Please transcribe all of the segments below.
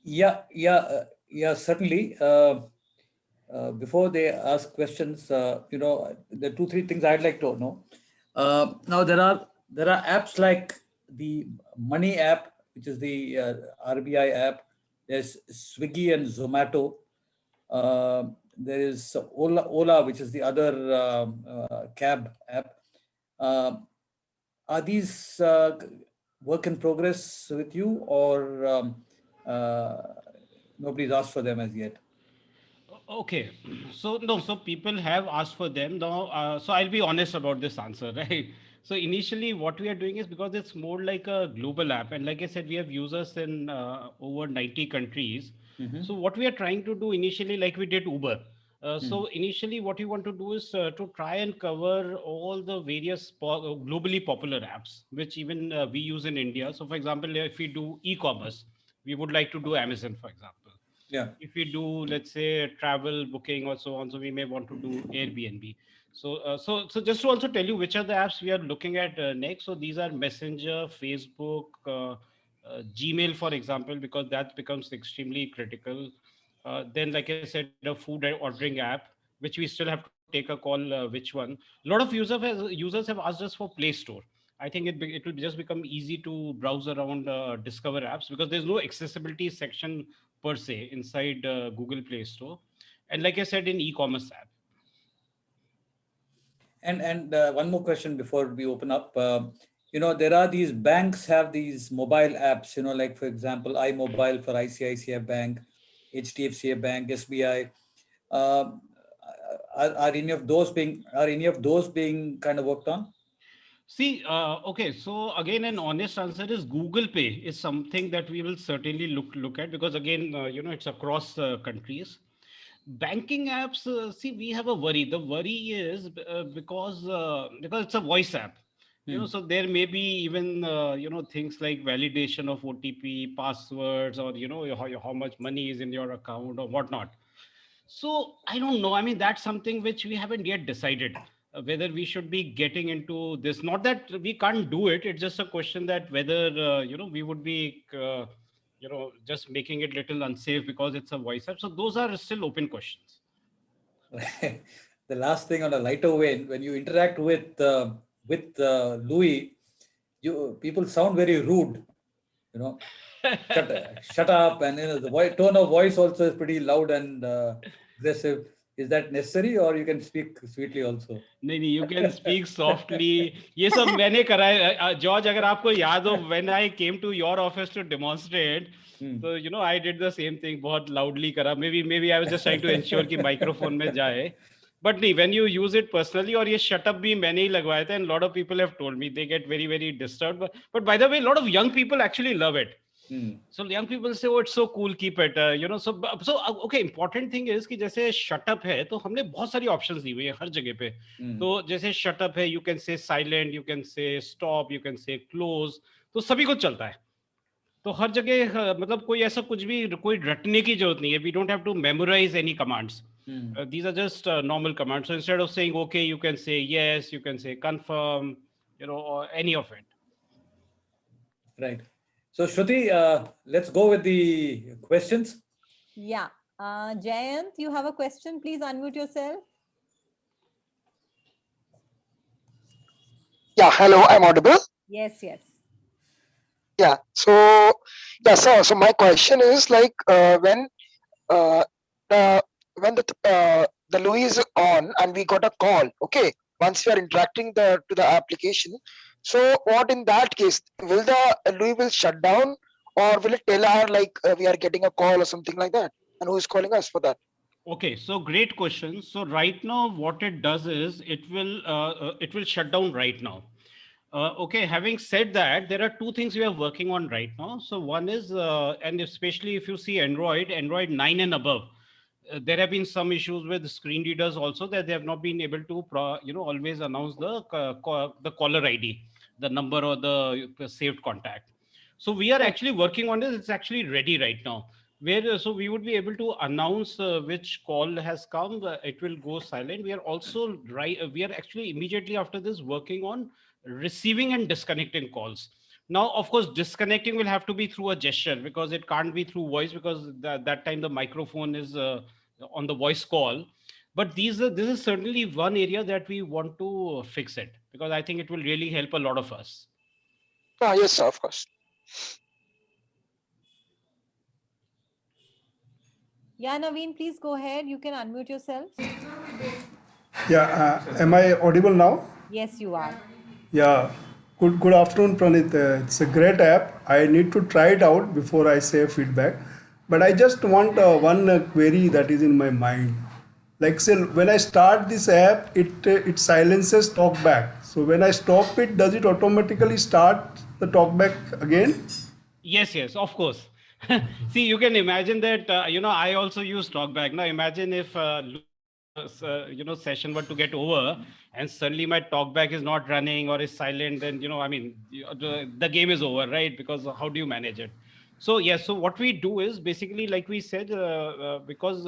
Yeah, certainly. Before they ask questions, the two, three things I'd like to know. Now there are apps like the Money app, which is the RBI app. There's Swiggy and Zomato. There is Ola, which is the other cab app. Uh, are these work in progress with you, or uh, nobody's asked for them as yet? Okay, so no, so people have asked for them now. So I'll be honest about this answer, right? So initially, what we are doing is because it's more like a global app, and like I said, we have users in over 90 countries. Hmm. So what we are trying to do initially, like we did Uber. Hmm. So initially, what we want to do is to try and cover all the various globally popular apps, which even we use in India. So, for example, if we do e-commerce, we would like to do Amazon, for example. Yeah. If we do, let's say, travel booking or so on, so we may want to do Airbnb. So just to also tell you which are the apps we are looking at next. So these are Messenger, Facebook, Gmail, for example, because that becomes extremely critical. Then, like I said, a food ordering app, which we still have to take a call, which one. A lot of users have asked us for Play Store. I think it will just become easy to browse around, discover apps, because there's no accessibility section per se inside Google Play Store. And like I said, in e-commerce app. And one more question before we open up. There are these banks have these mobile apps. Like for example, iMobile for ICICI Bank, HDFC Bank, SBI. Um, are any of those being kind of worked on? See, okay, so again, an honest answer is Google Pay is something that we will certainly look at, because again, it's across countries. Banking apps, see, we have a worry. The worry is because it's a voice app. Hmm. So there may be even things like validation of OTP, passwords, or how much money is in your account or whatnot. So I don't know. I mean, that's something which we haven't yet decided whether we should be getting into this. Not that we can't do it. It's just a question that whether we would be just making it little unsafe because it's a voice app. So those are still open questions. The last thing on a lighter vein, when you interact with Louis, you people sound very rude. You know, shut up, and the tone of voice also is pretty loud and aggressive. Is that necessary, or you can speak sweetly also? नहीं नहीं, you can speak softly. ये सब मैंने करा है George, अगर आपको याद हो, when I came to your office to demonstrate. Hmm. तो I did the same thing, बहुत लाउडली करा. Maybe I was just trying to ensure कि माइक्रोफोन में जाए. बट नहीं, when you use it personally, और ये शटअप भी मैंने ही लगवाया था, and lot of people have told me they get very very disturbed. But by the way, lot of young people actually love it. Hmm. So young people say, oh, it's so cool, keep it, so okay, important thing is कि जैसे shut up है, तो हमने बहुत सारी options दी हुई है हर जगह पे. Hmm. तो जैसे shut up है, you can say silent, you can say stop, you can say close. तो सभी कुछ चलता है. तो हर जगह मतलब कोई ऐसा कुछ भी कोई रटने की जरूरत नहीं है. We don't have to memorize any commands. Hmm. These are just normal commands. So instead of saying okay, you can say yes, you can say confirm, or any of it. Right. So, Shruti, let's go with the questions. Yeah. Jayant, you have a question. Please unmute yourself. Yeah, hello, I'm audible. Yes, yes. Yeah, so so my question is like uh, the the Louis is on and we got a call. Okay, once we are interacting to the application, so what in that case will the Louis will shut down, or will it tell her like we are getting a call or something like that, and who is calling us for that? Okay, so great question. So right now, what it does is it will shut down right now. Okay, having said that, there are two things we are working on right now. So one is, and especially if you see Android 9 and above, there have been some issues with screen readers also, that they have not been able to, always announce the caller ID, the number or the saved contact. So we are Oh, actually working on this. It's actually ready right now. Where so we would be able to announce which call has come. It will go silent. We are also right. We are actually immediately after this working on receiving and disconnecting calls. Now, of course, disconnecting will have to be through a gesture because it can't be through voice because that time the microphone is on the voice call. But this is certainly one area that we want to fix it because I think it will really help a lot of us. Yes, sir, of course. Yeah, Naveen, please go ahead. You can unmute yourself. Yeah, am I audible now? Yes, you are. Yeah. Good afternoon, Pranit. It's a great app. I need to try it out before I say feedback. But I just want one query that is in my mind. Like say, when I start this app, it silences talkback. So when I stop it, does it automatically start the talkback again? Yes, of course. See, you can imagine that, I also use TalkBack. Now, imagine if, session were to get over and suddenly my TalkBack is not running or is silent, then, the game is over, right? Because how do you manage it? So, yes, so what we do is basically, like we said, because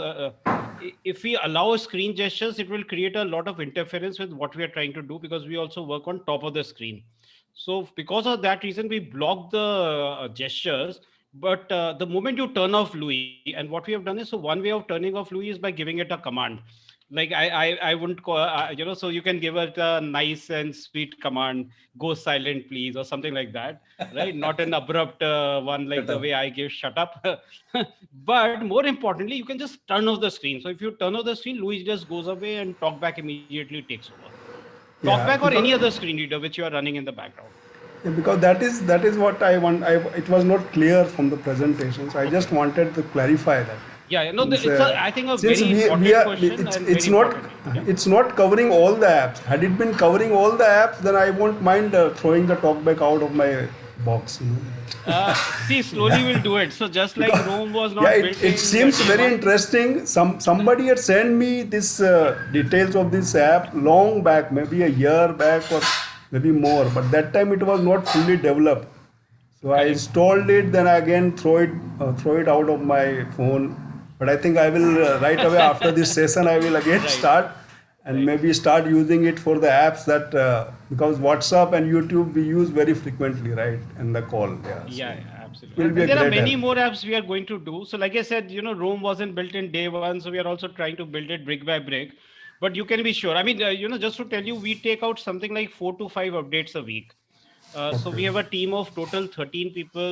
if we allow screen gestures, it will create a lot of interference with what we are trying to do because we also work on top of the screen. So because of that reason, we block the gestures. But the moment you turn off Louis, and what we have done is, so one way of turning off Louis is by giving it a command. Like I wouldn't call, so you can give it a nice and sweet command, go silent, please, or something like that, right? Not an abrupt one like Shut the up. way I give shut up. But more importantly, you can just turn off the screen. So if you turn off the screen, Louis just goes away and TalkBack immediately takes over. Yeah, TalkBack or any because other screen reader which you are running in the background. yeah, because that is what I want. It was not clear from the presentation, so I just Okay. wanted to clarify that. Yeah, no, Means, it's I think a since very we important are question and very it's not important. Yeah. it's not covering all the apps. Had it been covering all the apps, then I won't mind throwing the talkback out of my box. See, slowly we'll do it. So just like Because Rome was yeah, not built it in seems day very one. interesting. Somebody had sent me this details of this app long back, maybe a year back or maybe more. But that time it was not fully developed. So I Correct. installed it, then again throw it out of my phone. But I think I will right away after this session I will again Right. start and Right. maybe start using it for the apps that because WhatsApp and YouTube we use very frequently, right? And the call, yeah. So Yeah, it absolutely. will be And a there are great many help. more apps we are going to do. So, like I said, Rome wasn't built in day one. So, we are also trying to build it brick by brick. But you can be sure. I mean, just to tell you, we take out something like 4 to 5 updates a week. So, Okay. we have a team of total 13 people.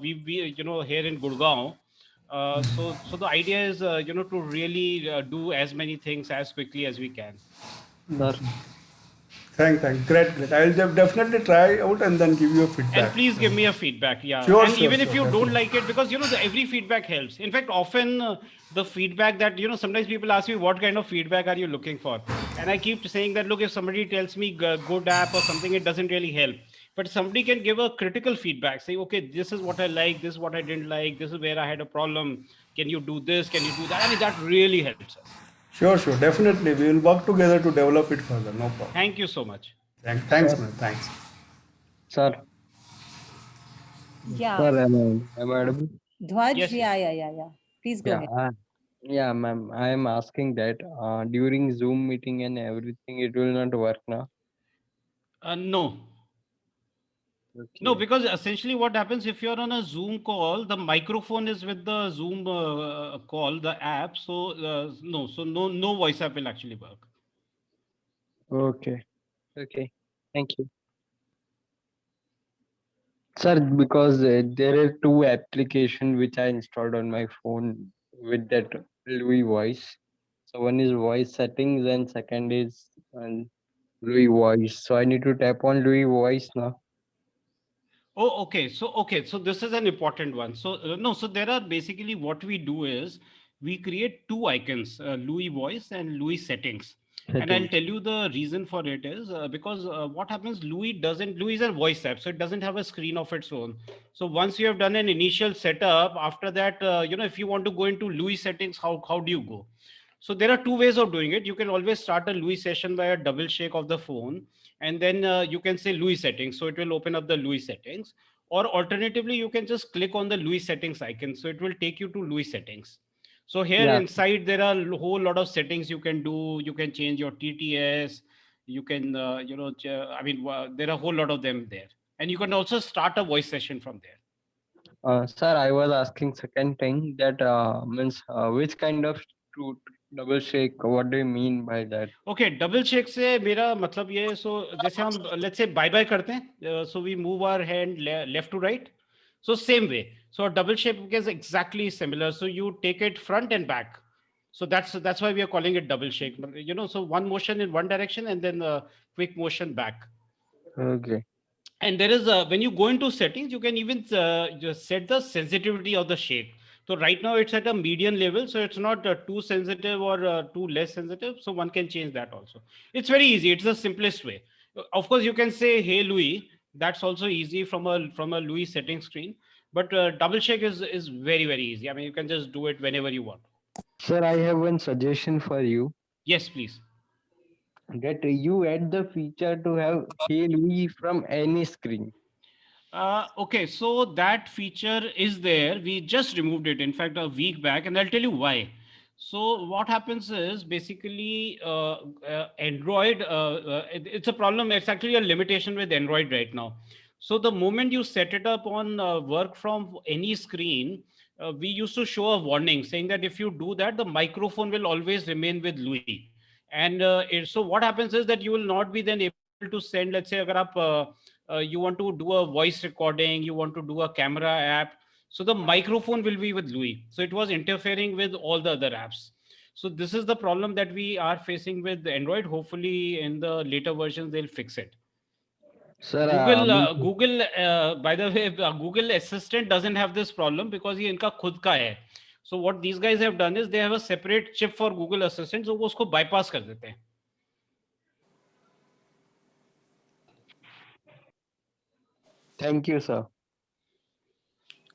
Here in Gurgaon. So the idea is, to really do as many things as quickly as we can. Sir, Thank. Great. I'll definitely try out and then give you a And feedback. please give me a feedback. Yeah. Sure, And sure, even if sure, you don't definitely. like it, because, every feedback helps. In fact, often the feedback that, sometimes people ask me, what kind of feedback are you looking for? And I keep saying that, look, if somebody tells me good app or something, it doesn't really help. But somebody can give a critical feedback, say, okay, this is what I like, this is what I didn't like, this is where I had a problem. Can you do this? Can you do that? I mean, that really helps us. Sure, definitely. We will work together to develop it further. No problem. Thank you so much. Thanks, sir, man. Thanks. sir, Yeah. sir, am I audible? Dhwaj, Yes, yes. yeah. Please go Yeah, ahead. yeah, ma'am. I am asking that during Zoom meeting and everything, it will not work now. No. No, Okay, because essentially what happens if you're on a Zoom call, the microphone is with the Zoom call, the app. So no voice app will actually work. okay, okay. Thank you, sir. Because there are two applications which I installed on my phone with that Louis voice. So one is voice settings and second is Louis voice. So I need to tap on Louis voice now. Oh, okay. So this is an important one. So no, so there are basically what we do is we create two icons, Louis voice and Louis settings. And I'll Settings. tell you the reason for it is because what happens, Louis is a voice app, so it doesn't have a screen of its own. So once you have done an initial setup, after that, if you want to go into Louis settings, how do you go? So there are two ways of doing it. You can always start a Louis session by a double shake of the phone, and then you can say Louis settings. So it will open up the Louis settings. Or alternatively, you can just click on the Louis settings icon. So it will take you to Louis settings. So here Yeah. inside, there are a whole lot of settings you can do. You can change your TTS. You can, there are a whole lot of them there. And you can also start a voice session from there. Sir, I was asking second thing that means which kind of double shake? What do you mean by that? Okay, double shake से मेरा मतलब ये है, so जैसे हम let's say bye bye करते हैं, so we move our hand left to right. So same way. So a double shake is exactly similar. So you take it front and back. So that's why we are calling it double shake. You know, so one motion in one direction and then a quick motion back. Okay. And there is when you go into settings, you can even just set the sensitivity of the shake. So right now it's at a median level, so it's not too sensitive or too less sensitive, so one can change that also. It's very easy, it's the simplest way. Of course you can say hey Louis, that's also easy from a Louis setting screen, but double shake is very easy. I mean, you can just do it whenever you want. Sir, I have one suggestion for you. Yes, please. That you add the feature to have Hey Louis from any screen. Okay, so that feature is there. We just removed it, in fact, a week back, and I'll tell you why. So what happens is basically Android, it's a problem. It's actually a limitation with Android right now. So the moment you set it up on work from any screen, we used to show a warning saying that if you do that, the microphone will always remain with Louis. And so what happens is that you will not be then able to send, let's say, agar aap, you want to do a voice recording, you want to do a camera app. So the microphone will be with Louis. So it was interfering with all the other apps. So this is the problem that we are facing with Android. Hopefully in the later versions, they'll fix it. Sir, Google, by the way, Google Assistant doesn't have this problem because ये इनका खुद का है. So what these guys have done is they have a separate chip for Google Assistant, so वो उसको bypass कर देते हैं. thank you, sir.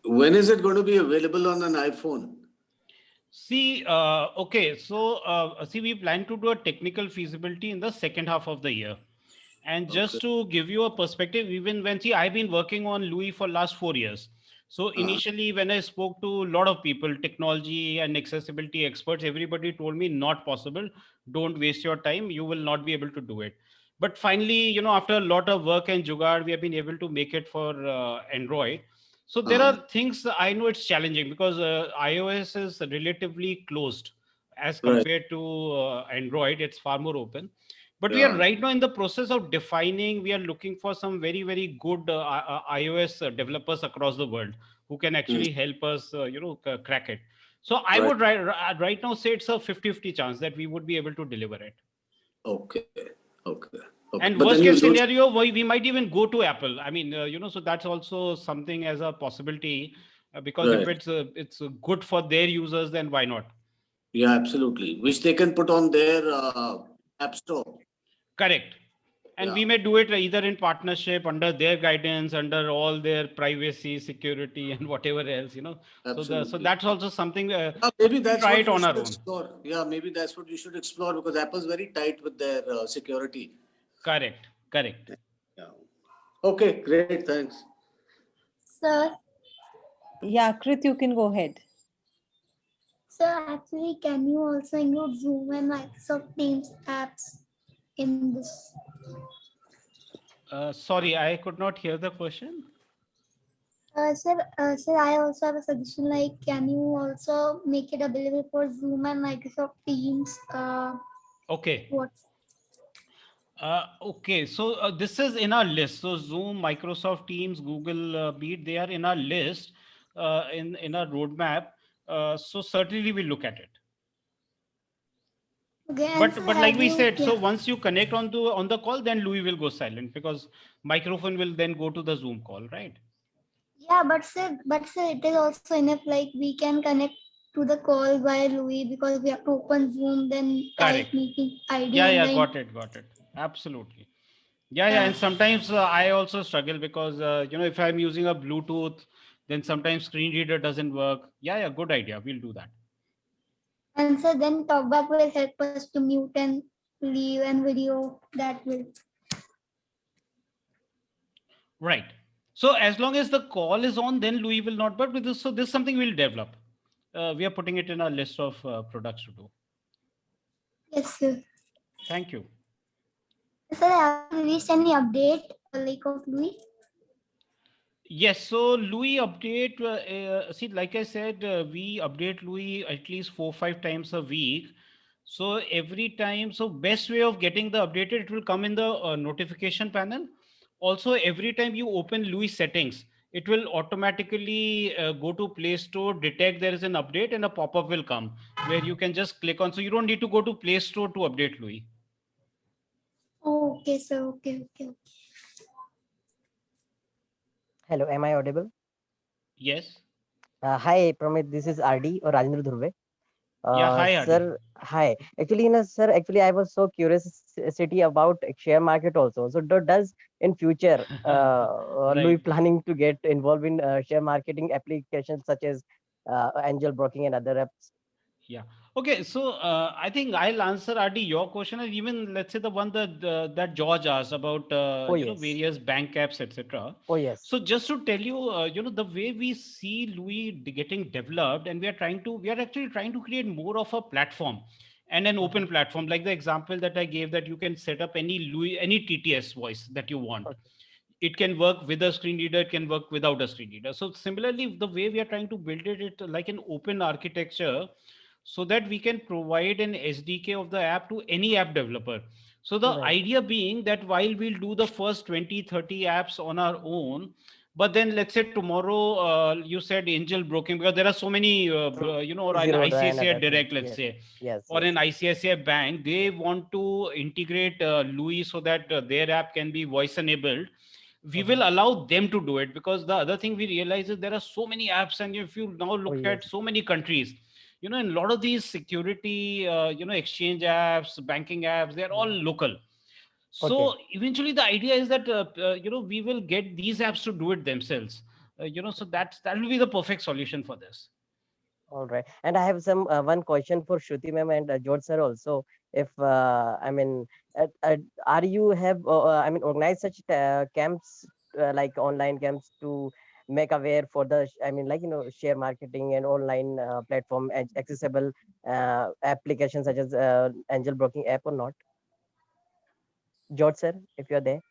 When is it going to be available on an iPhone? See, okay, so see, we plan to do a technical feasibility in the second half of the year. And just to give you a perspective, even when, see, I've been working on Louis for last 4 years. So initially, when I spoke to a lot of people, technology and accessibility experts, everybody told me not possible. Don't waste your time. You will not be able to do it. But finally, you know, after a lot of work and jugaad, we have been able to make it for Android. So there are things I know it's challenging because iOS is relatively closed as Right. compared to Android. It's far more open. But we are Yeah. right now in the process of defining. We are looking for some very good iOS developers across the world who can actually help us, crack it. So I Right. would right now say it's a 50-50 chance that we would be able to deliver it. Okay. And But worst then you case don't- scenario, we might even go to Apple. I mean, so that's also something as a possibility because if Right. it's good for their users, then why not? Yeah, absolutely. Which they can put on their App Store. Correct. And we Yeah. may do it either in partnership, under their guidance, under all their privacy, security, and whatever else, you know. So Absolutely. that's also something. Maybe that's try what it you on our should own. explore. Yeah, maybe that's what you should explore because Apple's very tight with their security. Correct. Yeah. Okay, great. Thanks. Sir, Yeah, Krit, you can go ahead. sir, actually, can you also include Zoom and Microsoft Teams apps in this? Sorry, I could not hear the question. Sir, I also have a suggestion. Like, can you also make it available for Zoom and Microsoft Teams? Okay. What? Okay, so this is in our list. So Zoom, Microsoft Teams, Google Meet, they are in our list, in our roadmap. So certainly we look at it. Okay, and But sir, like have we you- said, so yeah. once you connect on the call, then Louis will go silent because microphone will then go to the Zoom call, right? Yeah, but sir, it is also enough. Like, we can connect to the call via Louis because we have to open Zoom, then type Correct. meeting ID. Yeah, and yeah, then- got it. Absolutely. Yeah. And sometimes I also struggle because, if I'm using a Bluetooth, then sometimes screen reader doesn't work. Yeah, good idea. We'll do that. And so then talkback will help us to mute and leave and video that will. Right. So as long as the call is on, then Louis will not. But with this, so this is something we'll develop. We are putting it in our list of products to do. Yes, sir. Thank you. Sir, have you released any update like of Louis? Yes, so Louis update, see, like I said, we update Louis at least 4 5 times a week. So every time, so best way of getting the updated, it will come in the notification panel. Also, every time you open Louis settings, it will automatically go to Play Store, detect there is an update, and a pop-up will come where you can just click on. So you don't need to go to Play Store to update Louis. Okay, sir. Okay, okay, okay. Hello, am I audible? Yes. Hi, Pramit. This is RD or Rajendra Dhurve. Yeah. Hi, Adi. Sir, hi. Actually, sir, actually, I was so curious city about share market also. So, does in future, Louis Right. planning to get involved in share marketing applications such as angel broking and other apps? Yeah. Okay. So I think I'll answer Adi your question, and even let's say the one that that George asked about Oh yes, various bank apps, etc. oh yes, So just to tell you, the way we see Louis getting developed, and we are actually trying to create more of a platform and an uh-huh. open platform. Like the example that I gave, that you can set up any Louis, any TTS voice that you want. Okay, It can work with a screen reader, it can work without a screen reader. So similarly, the way we are trying to build it like an open architecture, so that we can provide an SDK of the app to any app developer. So the right. idea being that while we'll do the first 20 30 apps on our own, but then let's say tomorrow, you said angel broking, because there are so many True. or an Zerodha and ICICI other things. direct, let's Yes, say, yes, or yes, an ICICI bank, they want to integrate Louis so that their app can be voice enabled. We uh-huh. will allow them to do it, because the other thing we realize is there are so many apps, and if you now Oh look at yes, so many countries, in a lot of these security, exchange apps, banking apps, they're all mhm. local. Okay. So eventually the idea is that we will get these apps to do it themselves. So that will be the perfect solution for this. All right. And I have some one question for Shruti ma'am and George sir also. If I mean, are you have I mean organized such camps like online camps to make aware for the I mean like share marketing and online platform accessible applications such as angel broking app or not? George sir, if you're there.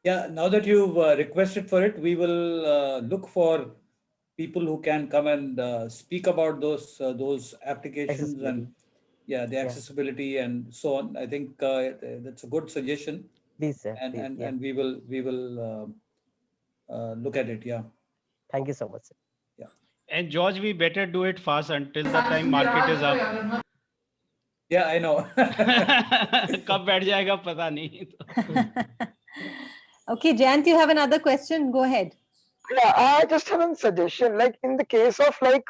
Yeah, now that you've requested for it, we will look for people who can come and speak about those applications and Accessibility. yeah, the Yeah. accessibility and so on. I think that's a good suggestion, Please sir. and Please. and Yeah. and we will look at it. Yeah, Thank you so much, sir. yeah, And George, we better do it fast until the time market is up. yeah. I know. कब बैठ जाएगा पता नहीं. Okay, Jayant, you have another question. Go ahead. Yeah, I just have a suggestion. Like in the case of like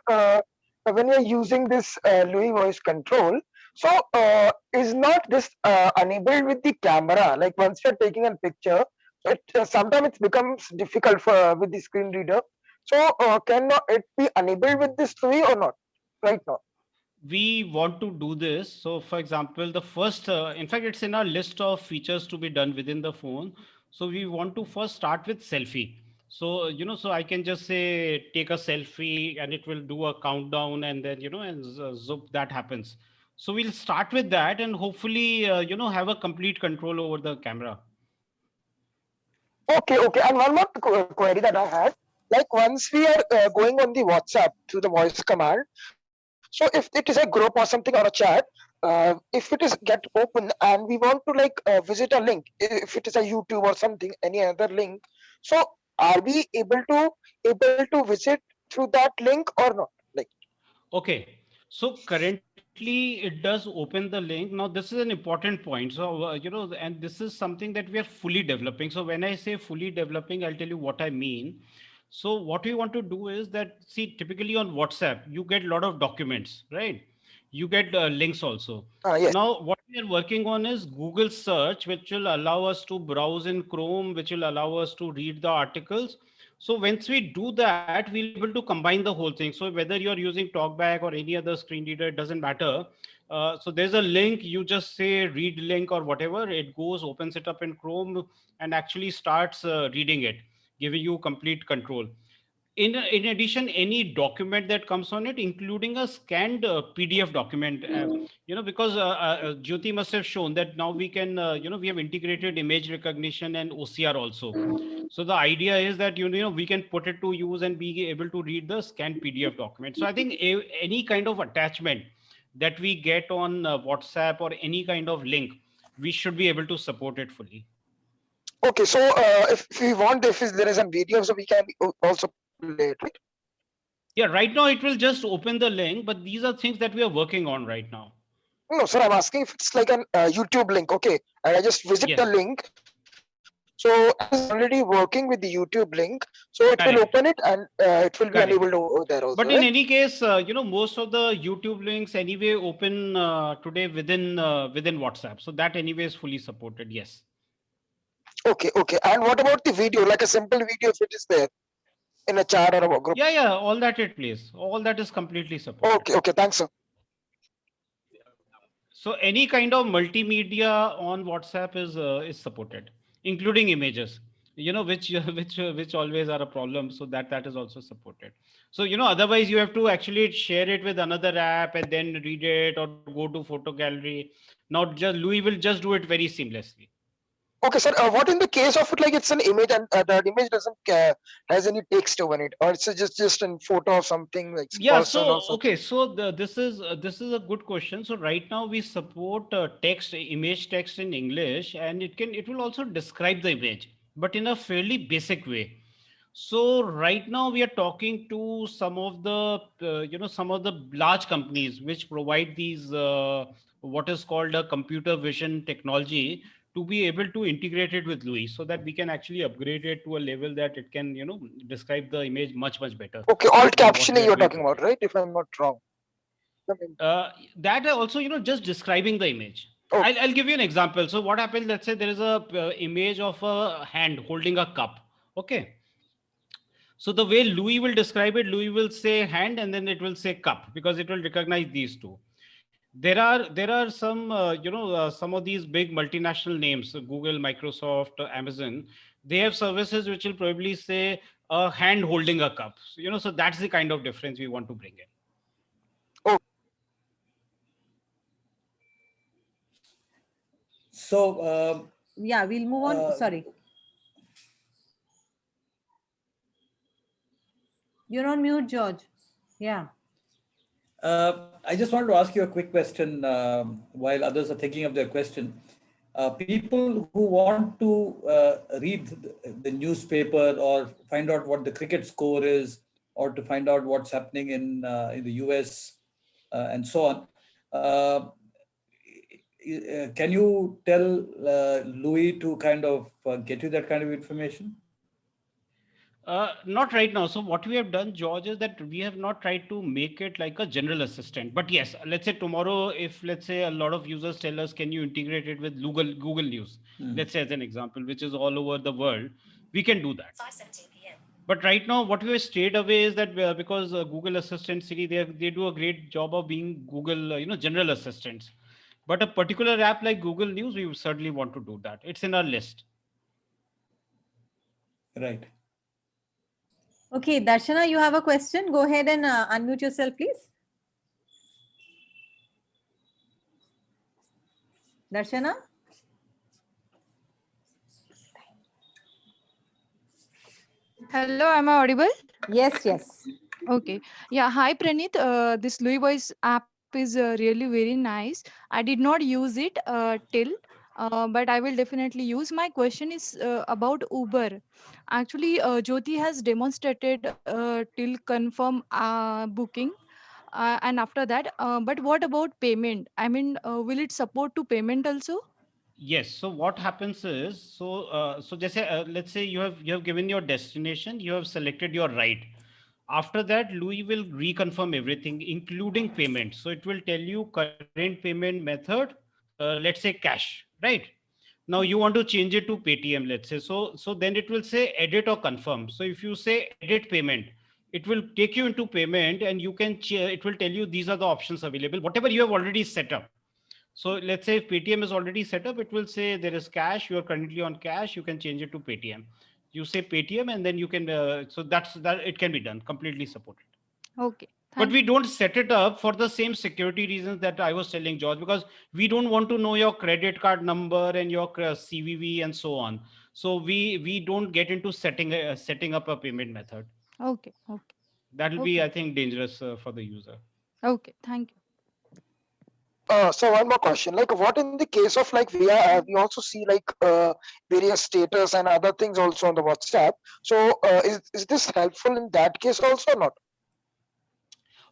when you're using this Louis voice control, so is not this enabled with the camera? Like once you're taking a picture, it sometimes it becomes difficult for with the screen reader. So can not it be enabled with this Louis or not? Right now. We want to do this. So, for example, the first, in fact, it's in our list of features to be done within the phone. So, we want to first start with selfie. So, so I can just say take a selfie and it will do a countdown, and then, and zoop, that happens. So, we'll start with that and hopefully, have a complete control over the camera. Okay, okay. And one more query that I had. Like once we are going on the WhatsApp through the voice command, so if it is a group or something or a chat, if it is get open and we want to like visit a link, if it is a YouTube or something, any other link, so are we able to visit through that link or not? Like, Okay. So currently it does open the link. Now this is an important point. So, and this is something that we are fully developing. So when I say fully developing, I'll tell you what I mean. So what we want to do is that, see, typically on WhatsApp, you get a lot of documents, right? You get links also. yes. Now, what we are working on is Google search, which will allow us to browse in Chrome, which will allow us to read the articles. So once we do that, we'll be able to combine the whole thing. So whether you're using TalkBack or any other screen reader, it doesn't matter. So there's a link, you just say read link or whatever, it goes, opens it up in Chrome and actually starts reading it, giving you complete control. in addition, any document that comes on it, including a scanned PDF document, because Jyoti must have shown that now we can, we have integrated image recognition and OCR also. So the idea is that, we can put it to use and be able to read the scanned PDF document. So I think any kind of attachment that we get on WhatsApp or any kind of link, we should be able to support it fully. Okay, so if we want, if there is a video, so we can also play it, right? Yeah, right now it will just open the link, but these are things that we are working on right now. No, sir, I'm asking if it's like an YouTube link, okay, and I just visit the Yes. link. So I'm already working with the YouTube link, so it will Correct. open it and it will be Correct. enabled over there also. But in right? any case, most of the YouTube links anyway open today within WhatsApp. So that anyway is fully supported. Yes. Okay, okay. And what about the video? Like a simple video, if it is there in a chat or a group? Yeah. All that it plays. All that is completely supported. Okay, okay. Thanks, sir. So any kind of multimedia on WhatsApp is supported, including images. Which always are a problem. So that is also supported. So otherwise you have to actually share it with another app and then read it or go to photo gallery. Now Louis will just do it very seamlessly. Okay, sir. What in the case of it, like it's an image and that image doesn't has any text over it, or it's just a photo or something like Yeah. person or something? Okay. So this is a good question. So right now we support image text in English, and it will also describe the image, but in a fairly basic way. So right now we are talking to some of the large companies which provide these what is called a computer vision technology, to be able to integrate it with Louis, so that we can actually upgrade it to a level that it can describe the image much better. Okay, alt than what we captioning are you're doing talking about, right? If I'm not wrong. that also just describing the image. Oh. I'll give you an example. So what happens, let's say there is a image of a hand holding a cup. Okay, so the way Louis will describe it, Louis will say hand and then it will say cup, because it will recognize these two. There are some some of these big multinational names, Google, Microsoft, Amazon. They have services which will probably say a hand holding a cup. So that's the kind of difference we want to bring in. So Yeah, we'll move on. Sorry. You're on mute, George. Yeah. I just wanted to ask you a quick question while others are thinking of their question. People who want to read the newspaper or find out what the cricket score is, or to find out what's happening in the US and so on, can you tell Louis to kind of get you that kind of information? Not right now. So what we have done, George, is that we have not tried to make it like a general assistant. But yes, let's say tomorrow, if let's say a lot of users tell us, can you integrate it with Google News? Let's say as an example, which is all over the world, we can do that. 5:17 p.m. But right now, what we have stayed away is that because Google Assistant Siri, they do a great job of being Google, general assistants. But a particular app like Google News, we certainly want to do that. It's in our list. Right. Okay, Darshana, you have a question. Go ahead and unmute yourself, please. Darshana? Hello, am I audible? Yes, yes. Okay. Yeah. Hi, Praneeth. This Louis Voice app is really very nice. I did not use it till, but I will definitely use. My question is about Uber. Actually, Jyoti has demonstrated till confirm booking. And after that, but what about payment? I mean, will it support to payment also? Yes. So what happens is, so just say, let's say you have given your destination, you have selected your ride. After that, Louis will reconfirm everything, including payment. So it will tell you current payment method, let's say cash, right? Now you want to change it to Paytm, let's say. So then it will say edit or confirm. So if you say edit payment, it will take you into payment, and you can it will tell you these are the options available, whatever you have already set up. So let's say if Paytm is already set up, it will say there is cash, you are currently on cash, you can change it to Paytm. You say Paytm, and then you can. So that it can be done, completely supported. Okay. But Thank we don't set it up for the same security reasons that I was telling George, because we don't want to know your credit card number and your CVV and so on. So we don't get into setting up a payment method. Okay. Okay. That will Okay. be, I think, dangerous for the user. Okay. Thank you. So one more question, like what in the case of like we also see like various status and other things also on the WhatsApp. So is this helpful in that case also or not?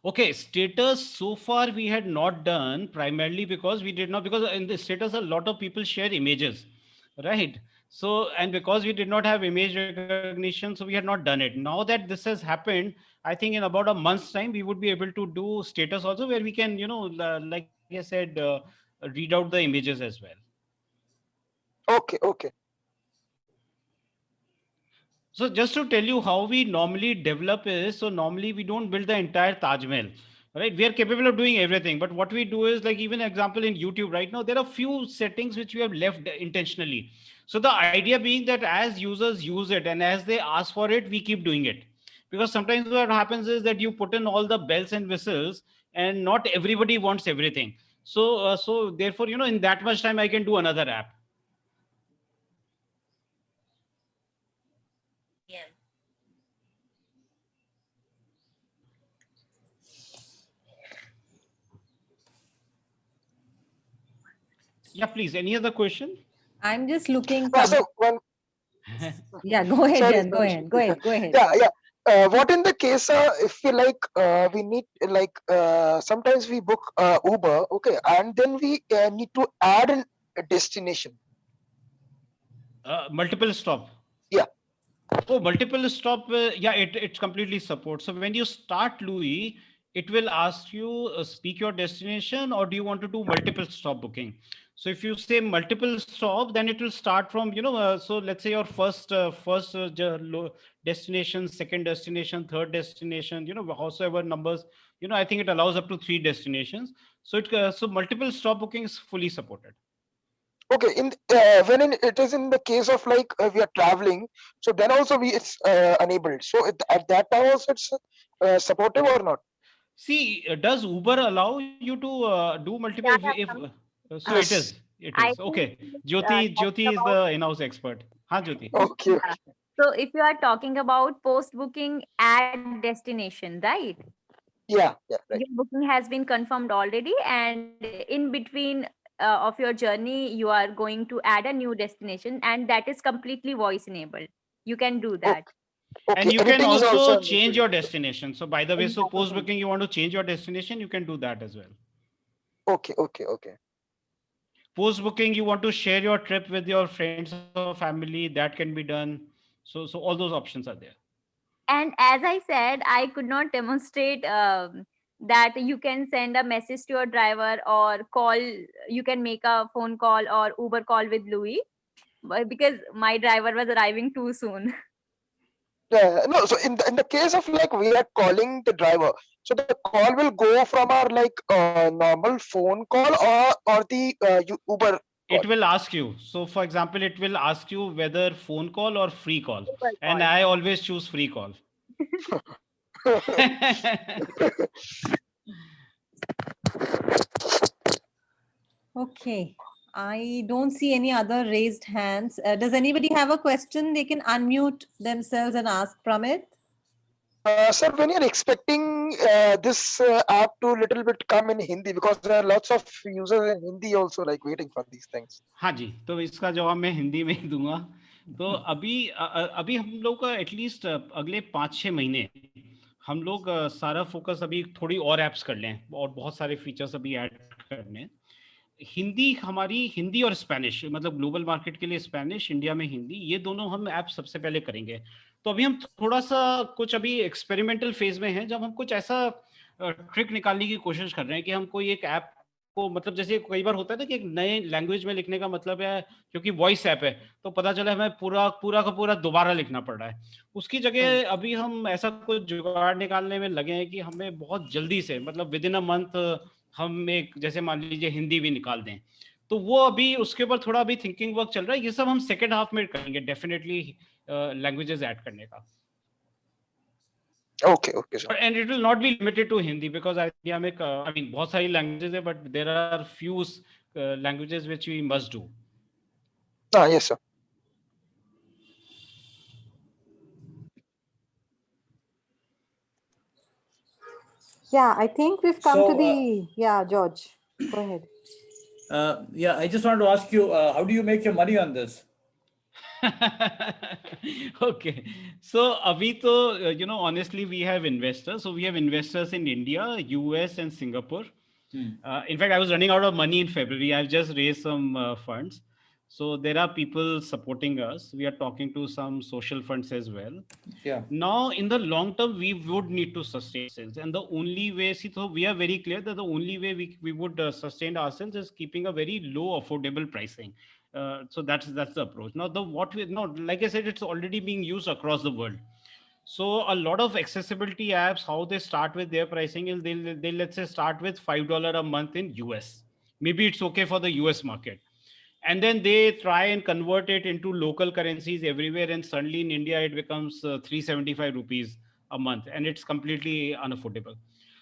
Okay, status so far we had not done, primarily because we did not, because in the status a lot of people share images, right? So, and because we did not have image recognition, so we had not done it. Now that this has happened, I think in about a month's time we would be able to do status also, where we can, like I said, read out the images as well. Okay. So just to tell you how we normally develop is, so normally we don't build the entire Taj Mahal, right? We are capable of doing everything, but what we do is, like, even example in YouTube right now, there are few settings which we have left intentionally. So the idea being that as users use it and as they ask for it, we keep doing it. Because sometimes what happens is that you put in all the bells and whistles and not everybody wants everything. So therefore, in that much time I can do another app. Yeah, please. Any other question? I'm just looking. So one. Yeah, go ahead, Sorry, Jen. Go ahead. Go ahead. Go ahead. Yeah. What in the case if we like we need like sometimes we book Uber, okay, and then we need to add a destination. Multiple stop. Yeah. Oh, multiple stop. Yeah, it completely supports. So when you start Louis, it will ask you speak your destination, or do you want to do multiple stop booking? So if you say multiple stop, then it will start from, so let's say your first destination, second destination, third destination, howsoever numbers, I think it allows up to 3 destinations. So so multiple stop booking is fully supported. Okay, it is in the case of like we are traveling, so then also it's enabled. So at that time also it's supportive or not? See, does Uber allow you to do multiple? So Yes. it is okay. Jyoti is the in-house expert. Huh, Jyoti? Okay. So if you are talking about post booking at destination, right? Yeah, right. Your booking has been confirmed already, and in between of your journey, you are going to add a new destination, and that is completely voice enabled. You can do that. Okay. And you can Editing is also change your destination. So by the way, so Exactly. post booking, you want to change your destination, you can do that as well. Okay. Post booking, you want to share your trip with your friends or family, that can be done. So all those options are there. And as I said, I could not demonstrate that you can send a message to your driver or call. You can make a phone call or Uber call with Louis, because my driver was arriving too soon. Yeah, no. So in the case of like we are calling the driver, so the call will go from our like normal phone call or the Uber. It will ask you. So for example, it will ask you whether phone call or free call. And I always choose free call. Okay. I don't see any other raised hands. Does anybody have a question? They can unmute themselves and ask Pramit. Sir, when you're expecting this app to little bit come in Hindi, because there are lots of users in Hindi also like waiting for these things. हाँ जी, तो इसका जवाब मैं हिंदी में ही दूंगा. तो अभी हम लोग का एटलीस्ट अगले 5-6 महीने हम लोग सारा फोकस अभी थोड़ी और एप्स कर लें और बहुत सारे फीचर्स अभी ऐड करने. हिंदी और स्पेनिश, मतलब ग्लोबल मार्केट के लिए स्पेनिश, इंडिया में हिंदी, ये दोनों हम ऐप सबसे पहले करेंगे. तो अभी हम थोड़ा सा कुछ अभी एक्सपेरिमेंटल फेज में हैं, जब हम कुछ ऐसा ट्रिक निकालने की कोशिश कर रहे हैं कि हम कोई एक ऐप को, मतलब जैसे कई बार होता है ना कि एक नए लैंग्वेज में लिखने का मतलब है, क्योंकि वॉइस ऐप है तो पता चला हमें पूरा का पूरा दोबारा लिखना पड़ रहा है. उसकी जगह अभी हम ऐसा कुछ जुगाड़ निकालने में लगे हैं कि हमें बहुत जल्दी से, मतलब विद इन अ मंथ हम एक, जैसे मान लीजिए हिंदी भी निकाल दें. तो वो अभी उसके ऊपर थोड़ा अभी थिंकिंग वर्क चल रहा है. ये सब हम सेकेंड हाफ में करेंगे डेफिनेटली. languages add करने का. Okay, okay, sir. And it will not be limited to Hindi because India में I mean बहुत सारी languages है, but there are few languages which we must do. Yes, sir. Yeah, I think we've come to So, the, yeah, George, go ahead. Yeah, I just wanted to ask you, how do you make your money on this? Okay, so abhi to, you know, honestly, we have investors. So we have investors in India, US, and Singapore. In fact, I was running out of money in February. I've just raised some funds. So there are people supporting us. We are talking to some social funds as well. Yeah. Now, in the long term, we would need to sustain ourselves. And the only way, see, so we are very clear that the only way we would sustain ourselves is keeping a very low affordable pricing. So that's the approach. Now, like I said, it's already being used across the world. So a lot of accessibility apps, how they start with their pricing is they let's say start with $5 a month in US. Maybe it's okay for the US market. And then they try and convert it into local currencies everywhere. And suddenly in India, it becomes 375 rupees a month and it's completely unaffordable.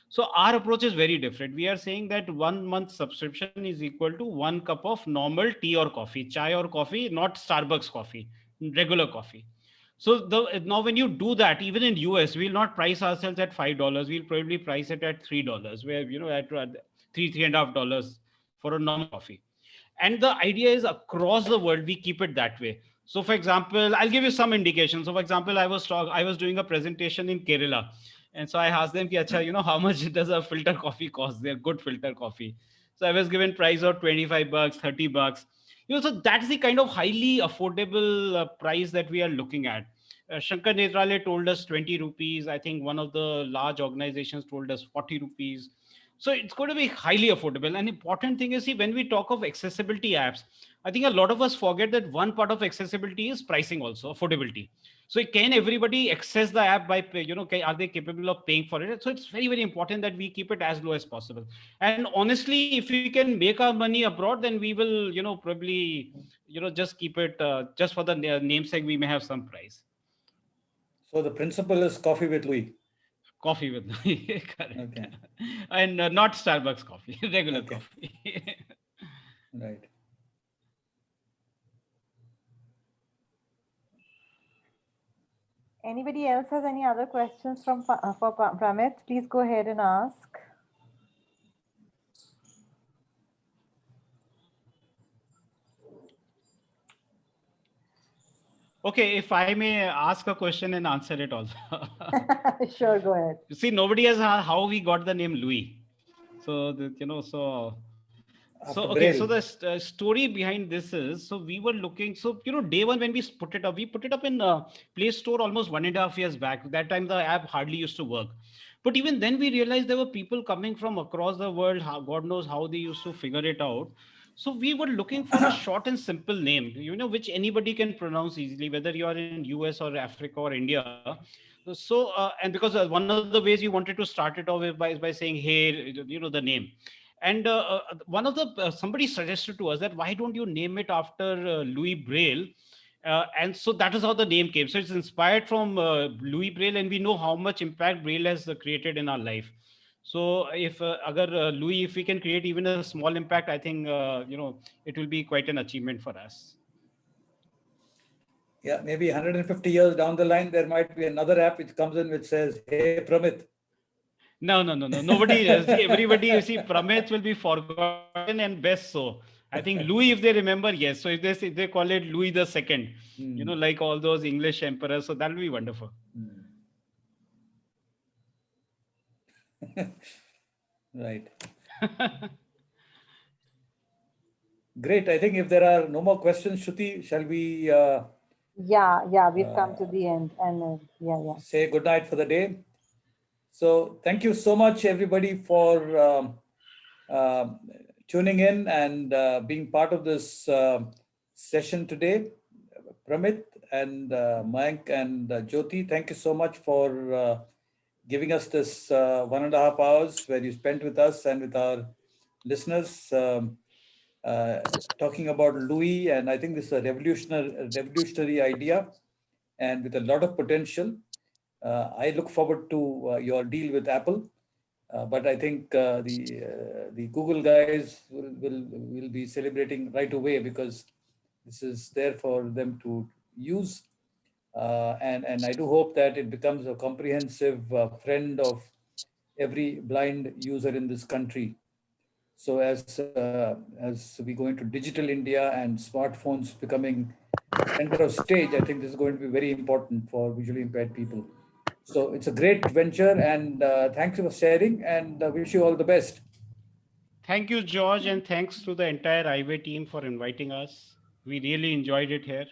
So our approach is very different. We are saying that 1 month subscription is equal to 1 cup of normal tea or coffee, chai or coffee, not Starbucks coffee, regular coffee. So now when you do that, even in US, we'll not price ourselves at $5. We'll probably price it at $3, where, you know, at $3.5 for a normal coffee. And the idea is across the world, we keep it that way. So for example, I'll give you some indications. So for example, I was doing a presentation in Kerala. And so I asked them, Acha, you know, how much does a filter coffee cost? They're good filter coffee. So I was given price of $25, $30. You know, so that's the kind of highly affordable price that we are looking at. Shankar Netrale told us 20 rupees. I think one of the large organizations told us 40 rupees. So it's going to be highly affordable. And important thing is, see, when we talk of accessibility apps, I think a lot of us forget that one part of accessibility is pricing also, affordability. So can everybody access the app by, you know, are they capable of paying for it? So it's very, very important that we keep it as low as possible. And honestly, if we can make our money abroad, then we will, you know, probably, you know, just keep it just for the namesake, we may have some price. So the principle is coffee with Louis. Coffee with Louis, correct. Okay. And not Starbucks coffee, regular coffee. Right. Anybody else has any other questions for Pramit? Please go ahead and ask. Okay, if I may ask a question and answer it also. Sure, go ahead. You see, nobody has how we got the name Louis. So, you know, okay, so the story behind this is, so we were looking, so, you know, day one when we put it up in Play Store almost 1.5 years back. That time the app hardly used to work. But even then we realized there were people coming from across the world, God knows how they used to figure it out. So we were looking for a short and simple name, you know, which anybody can pronounce easily, whether you are in US or Africa or India. So, and because one of the ways we wanted to start it off by saying, hey, you know, the name. And one of the, somebody suggested to us that why don't you name it after Louis Braille? And so that is how the name came. So it's inspired from Louis Braille, and we know how much impact Braille has created in our life. So if Louis, if we can create even a small impact, I think, you know, it will be quite an achievement for us. Yeah, maybe 150 years down the line, there might be another app which comes in which says, hey, Pramit. No. Nobody, see, everybody, you see, Pramit will be forgotten and best so. I think Louis, if they remember, yes. So if they call it Louis II, you know, like all those English emperors, so that will be wonderful. Right. Great. I think if there are no more questions, Shruti, shall we? Yeah, we've come to the end, and yeah. Say good night for the day. So thank you so much, everybody, for tuning in and being part of this session today. Pramit and Mayank and Jyoti, thank you so much for giving us this 1.5 hours where you spent with us and with our listeners talking about Louis. And I think this is a revolutionary idea. and with a lot of potential. I look forward to your deal with Apple. But I think the Google guys will be celebrating right away, because this is there for them to use. And I do hope that it becomes a comprehensive friend of every blind user in this country. So as we go into digital India and smartphones becoming center of stage, I think this is going to be very important for visually impaired people. So it's a great venture, and thanks for sharing, and wish you all the best. Thank you, George, and thanks to the entire iWay team for inviting us. We really enjoyed it here.